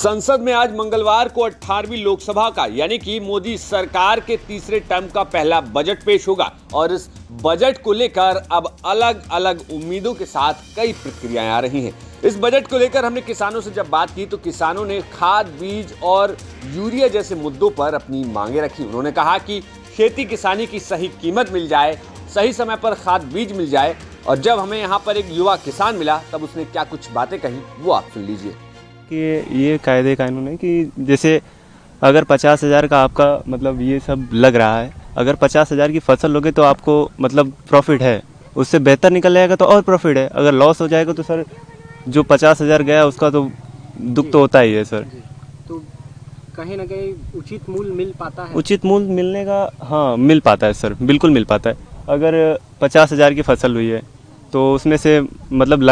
संसद में आज मंगलवार को 18वीं लोकसभा का यानी कि मोदी सरकार के तीसरे टर्म का पहला बजट पेश होगा और इस बजट को लेकर अब अलग अलग उम्मीदों के साथ कई प्रतिक्रियाएं आ रही हैं। इस बजट को लेकर हमने किसानों से जब बात की तो किसानों ने खाद, बीज और यूरिया जैसे मुद्दों पर अपनी मांगे रखी। उन्होंने कहा कि खेती किसानी की सही कीमत मिल जाए, सही समय पर खाद बीज मिल जाए। और जब हमें यहाँ पर एक युवा किसान मिला तब उसने क्या कुछ बातें कही वो आप सुन लीजिए। कि ये कायदे कानून है कि जैसे अगर 50,000 का आपका मतलब ये सब लग रहा है, अगर 50,000 की फसल लोगे तो आपको मतलब प्रॉफिट है, उससे बेहतर निकल जाएगा तो और प्रॉफिट है। अगर लॉस हो जाएगा तो सर जो 50,000 गया उसका तो दुख तो होता ही है सर। तो कहीं ना कहीं उचित मूल्य मिल पाता है? उचित मूल्य मिलने का हाँ मिल पाता है सर, बिल्कुल मिल पाता है। अगर 50,000 की फसल हुई है तो उसमें से मतलब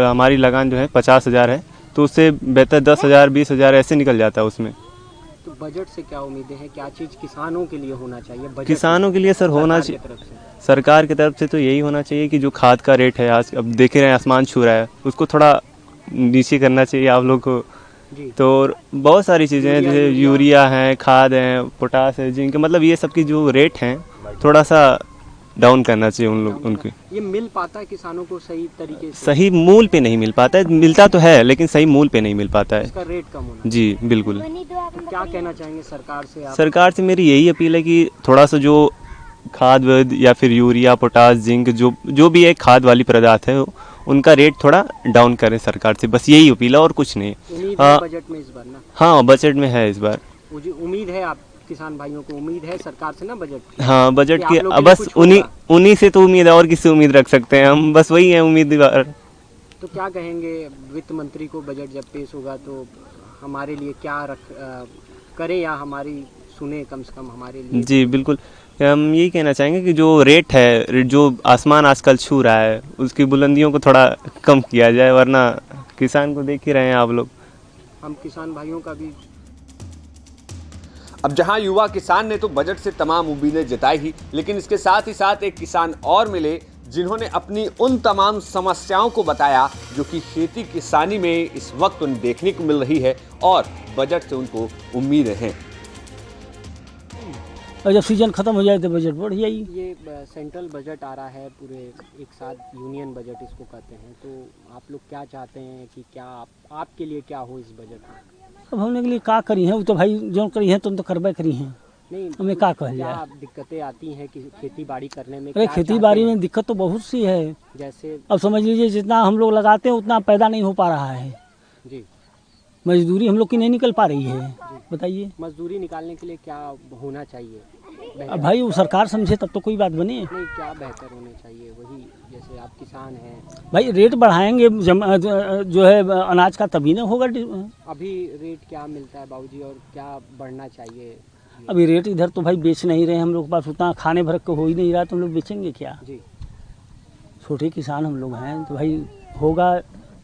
हमारी लगान जो है 50,000 है तो उससे बेहतर 10,000 20,000 ऐसे निकल जाता है उसमें। तो बजट से क्या उम्मीदें हैं, क्या चीज़ किसानों के लिए होना चाहिए? बजट किसानों के लिए सर होना चाहिए सरकार की तरफ से तो यही होना चाहिए कि जो खाद का रेट है आज अब देख रहे हैं आसमान छू रहा है, उसको थोड़ा नीचे करना चाहिए आप लोग को। तो बहुत सारी चीज़ें हैं जैसे यूरिया है, खाद है, पोटास है, जिनके मतलब ये सब की जो रेट हैं थोड़ा सा डाउन करना चाहिए उन लोग उनके। ये मिल पाता है किसानों को सही तरीके से? सही मूल्य पे नहीं मिल पाता है, मिलता तो है लेकिन सही मूल्य पे नहीं मिल पाता है। इसका रेट कम होना। जी बिल्कुल। तो क्या कहना चाहेंगे सरकार से आप? सरकार से मेरी यही अपील है कि थोड़ा सा जो खाद वाद या फिर यूरिया, पोटास, जिंक जो भी एक खाद वाली पदार्थ है उनका रेट थोड़ा डाउन करें सरकार से, बस यही अपील है और कुछ नहीं। हाँ, बजट में इस बार ना? हाँ बजट में है इस बार। उम्मीद है आप किसान भाइयों को उम्मीद है सरकार से ना बजट? हाँ बजट की बस उन्हीं से तो उम्मीद है, और किससे उम्मीद रख सकते हैं हम, बस वही है उम्मीदवार। तो क्या कहेंगे वित्त मंत्री को बजट जब पेश होगा तो हमारे लिए क्या करे या हमारी सुने कम से कम हमारे लिए? जी बिल्कुल, हम यही कहना चाहेंगे कि जो रेट है, जो आसमान आजकल छू रहा है उसकी बुलंदियों को थोड़ा कम किया जाए, वरना किसान को देख ही रहे हैं आप लोग। हम किसान भाइयों का भी अब जहां युवा किसान ने तो बजट से तमाम उम्मीदें जताई ही, लेकिन इसके साथ ही साथ एक किसान और मिले जिन्होंने अपनी उन तमाम समस्याओं को बताया जो कि खेती किसानी में इस वक्त उन्हें देखने को मिल रही है और बजट से उनको उम्मीदें हैं। और जब सीजन खत्म हो जाए तो बजट बढ़ जाएगी। ये सेंट्रल बजट आ रहा है पूरे एक साथ, यूनियन बजट इसको कहते हैं, तो आप लोग क्या चाहते हैं कि क्या आपके लिए क्या हो इस बजट में? अब हमने के लिए का करी है वो तो भाई जो करी है तुम तो करबे करी हैं। नहीं हमें का कह जाए? दिक्कतें आती हैं कि खेती बाड़ी करने में? अरे खेती बाड़ी में दिक्कत तो बहुत सी है। जैसे अब समझ लीजिए जितना हम लोग लगाते हैं उतना पैदा नहीं हो पा रहा है जी। मजदूरी हम लोग की नहीं निकल पा रही है। बताइए मजदूरी निकालने के लिए क्या होना चाहिए? अब भाई वो सरकार समझे तब तो कोई बात बने। नहीं, क्या बेहतर होना चाहिए? वही जैसे आप किसान हैं, भाई रेट बढ़ाएंगे जो है अनाज का तभी ना होगा। अभी रेट क्या मिलता है बाबूजी और क्या बढ़ना चाहिए? अभी रेट इधर तो भाई बेच नहीं रहे, हम लोग के पास उतना खाने भर को हो ही नहीं रहा तो हम लोग बेचेंगे क्या? जी छोटे किसान हम लोग हैं तो भाई होगा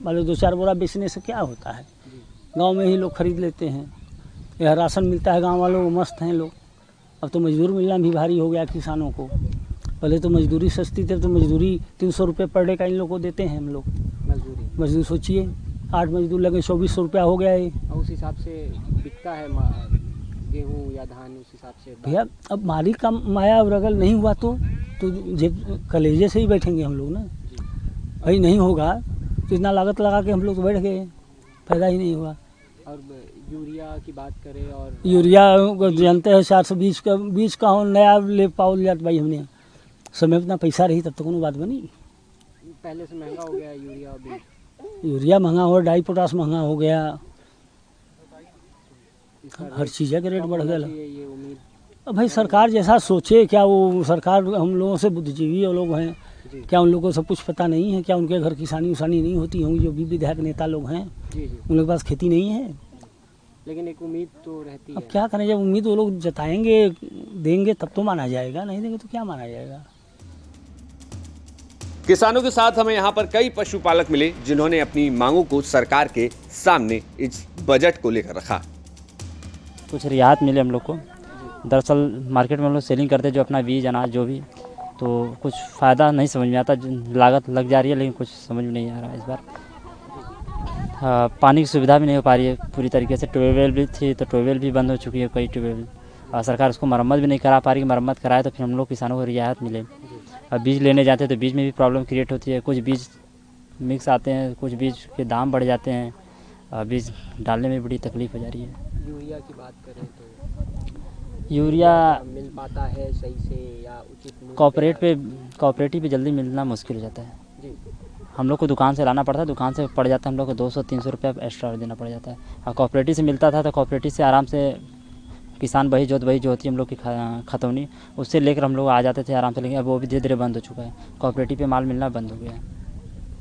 मान लो 2-4 बोरा बेचने से क्या होता है। गांव में ही लोग खरीद लेते हैं, यह राशन मिलता है गांव वालों को, मस्त हैं लोग। अब तो मजदूर मिलना भी भारी हो गया किसानों को। पहले तो मजदूरी सस्ती थी, तो मजदूरी 300 रुपये पर डे का इन लोग को देते हैं हम लोग। मजदूर सोचिए 8 मजदूर लगे 2400 रुपया हो गया है। और उस हिसाब से बिकता है गेहूँ या धान, उस हिसाब से भैया अब मालिक का माया और अगर नहीं हुआ तो कलेजे से ही बैठेंगे हम लोग ना। भाई नहीं होगा तो इतना लागत लगा के हम लोग तो बैठ गए, फायदा ही नहीं हुआ। और यूरिया की बात करें और यूरिया जानते हैं 420 का बीज का हो नया ले पाओ जात भाई, हमने समय उतना पैसा रही तब तो कोनो बात बनी। पहले से महंगा हो गया यूरिया, अभी यूरिया महंगा हो, डाई पोटास महंगा हो गया, हर चीज़ का रेट बढ़ गया। ये उम्मीद अब भाई सरकार जैसा सोचे, क्या वो सरकार हम लोगों से बुद्धिजीवी लोग हैं, क्या उन लोगों को सब कुछ पता नहीं है? क्या उनके घर किसानी उसानी नहीं होती होंगी? जो भी विधायक नेता लोग हैं उन लोगों के पास खेती नहीं है, लेकिन एक उम्मीद तो रहती है। अब क्या करें, जब उम्मीद वो लोग जताएंगे देंगे तब तो माना जाएगा, नहीं देंगे तो क्या माना जाएगा। किसानों के साथ हमें यहाँ पर कई पशुपालक मिले जिन्होंने अपनी मांगों को सरकार के सामने इस बजट को लेकर रखा। कुछ रियायत मिले हम लोग को। दरअसल मार्केट में हम लोग सेलिंग करते जो अपना बीज अनाज जो भी, तो कुछ फ़ायदा नहीं समझ में आता, लागत लग जा रही है लेकिन कुछ समझ में नहीं आ रहा है इस बार। पानी की सुविधा भी नहीं हो पा रही है पूरी तरीके से। ट्यूबवेल भी थी तो ट्यूबवेल भी बंद हो चुकी है कई ट्यूबवेल। सरकार उसको मरम्मत भी नहीं करा पा रही। मरम्मत कराए तो फिर हम लोग किसानों को रियायत मिले। अब बीज लेने जाते हैं तो बीज में भी प्रॉब्लम क्रिएट होती है। कुछ बीज मिक्स आते हैं, कुछ बीज के दाम बढ़ जाते हैं। बीज डालने में बड़ी तकलीफ हो जा रही है। यूरिया की बात करें तो यूरिया मिल पाता है सही से या उचित मूल्य कॉपरेटिव पे जल्दी मिलना मुश्किल हो जाता है जी। हम लोग को दुकान से लाना पड़ता है। दुकान से पड़ जाता है हम लोग को 200-300 रुपये एक्स्ट्रा देना पड़ जाता है। और कॉपरेटिव से मिलता था तो कॉपरेटिव से आराम से किसान वही जो होती है हम लोग की खतौनी, उससे लेकर हम लोग आ जाते थे आराम से। लेकिन अब वो भी धीरे धीरे बंद हो चुका है। कॉपरेटिव पे माल मिलना बंद हो गया है।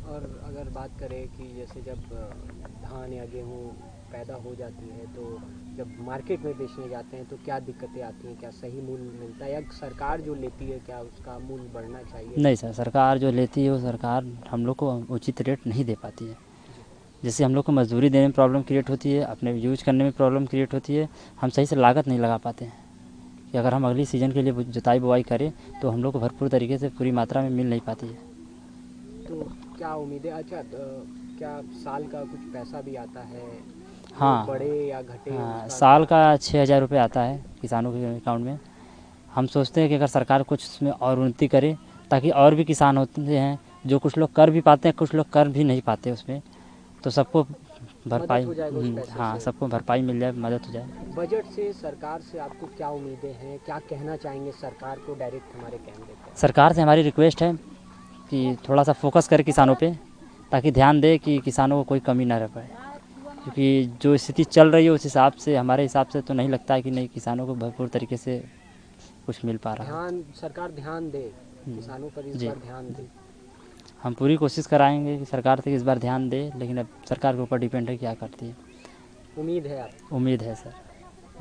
और अगर बात करें कि जैसे जब धान या गेहूँ पैदा हो जाती है तो जब मार्केट में बेचने जाते हैं तो क्या दिक्कतें आती हैं? क्या सही मूल्य मिलता है या सरकार जो लेती है क्या उसका मूल्य बढ़ना चाहिए? नहीं सर, सरकार जो लेती है वो सरकार हम लोग को उचित रेट नहीं दे पाती है। जैसे हम लोग को मजदूरी देने में प्रॉब्लम क्रिएट होती है, अपने यूज करने में प्रॉब्लम क्रिएट होती है। हम सही से लागत नहीं लगा पाते हैं कि अगर हम अगली सीज़न के लिए जुताई बुआई करें तो हम लोग को भरपूर तरीके से पूरी मात्रा में मिल नहीं पाती है। तो क्या उम्मीदें? अच्छा, क्या साल का कुछ पैसा भी आता है? हाँ, बढ़े या घटे? हाँ, साल का 6,000 रुपये आता है किसानों के अकाउंट में। हम सोचते हैं कि अगर सरकार कुछ उसमें और उन्नति करे ताकि और भी किसान होते हैं जो कुछ लोग कर भी पाते हैं, कुछ लोग कर भी नहीं पाते उसमें, तो सबको भरपाई हो जाएगा उस पैसे हाँ से। सबको भरपाई मिल जाए, मदद हो जाए। बजट से सरकार से आपको क्या उम्मीदें हैं? क्या कहना चाहेंगे सरकार को डायरेक्ट हमारे कैमरे पर? सरकार से हमारी रिक्वेस्ट है कि थोड़ा सा फोकस करे किसानों पे, ताकि ध्यान दे कि किसानों को कोई कमी ना रह पाए। क्योंकि जो स्थिति चल रही है उस हिसाब से, हमारे हिसाब से तो नहीं लगता है कि नहीं किसानों को भरपूर तरीके से कुछ मिल पा रहा है। सरकार ध्यान दे किसानों पर, इस जी। बार ध्यान दे। हम पूरी कोशिश कराएंगे कि सरकार से इस बार ध्यान दे, लेकिन अब सरकार के ऊपर डिपेंड है क्या करती है। उम्मीद है आप? उम्मीद है सर,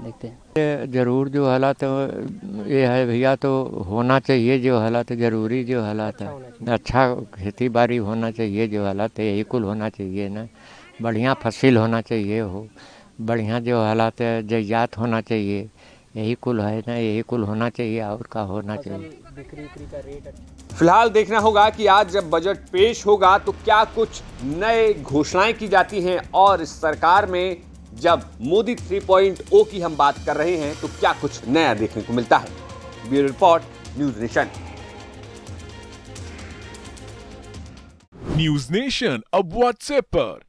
देखते हैं। ज़रूर जो हालात ये है भैया, तो होना चाहिए जो हालात ज़रूरी, जो हालात है अच्छा खेती बाड़ी होना चाहिए, जो हालात है यही कुल होना चाहिए ना। बढ़िया फसल होना चाहिए, हो बढ़िया जो हालात है जैयात होना चाहिए, यही कुल है ना, यही कुल होना चाहिए और का होना चाहिए। बिक्री का रेट फिलहाल देखना होगा कि आज जब बजट पेश होगा तो क्या कुछ नए घोषणाएं की जाती हैं, और इस सरकार में जब मोदी 3.0 की हम बात कर रहे हैं तो क्या कुछ नया देखने को मिलता है। Bureau report, news nation. News nation अब व्हाट्सएप पर।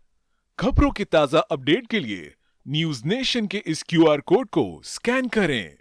खबरों के ताजा अपडेट के लिए न्यूज़ नेशन के इस QR कोड को स्कैन करें।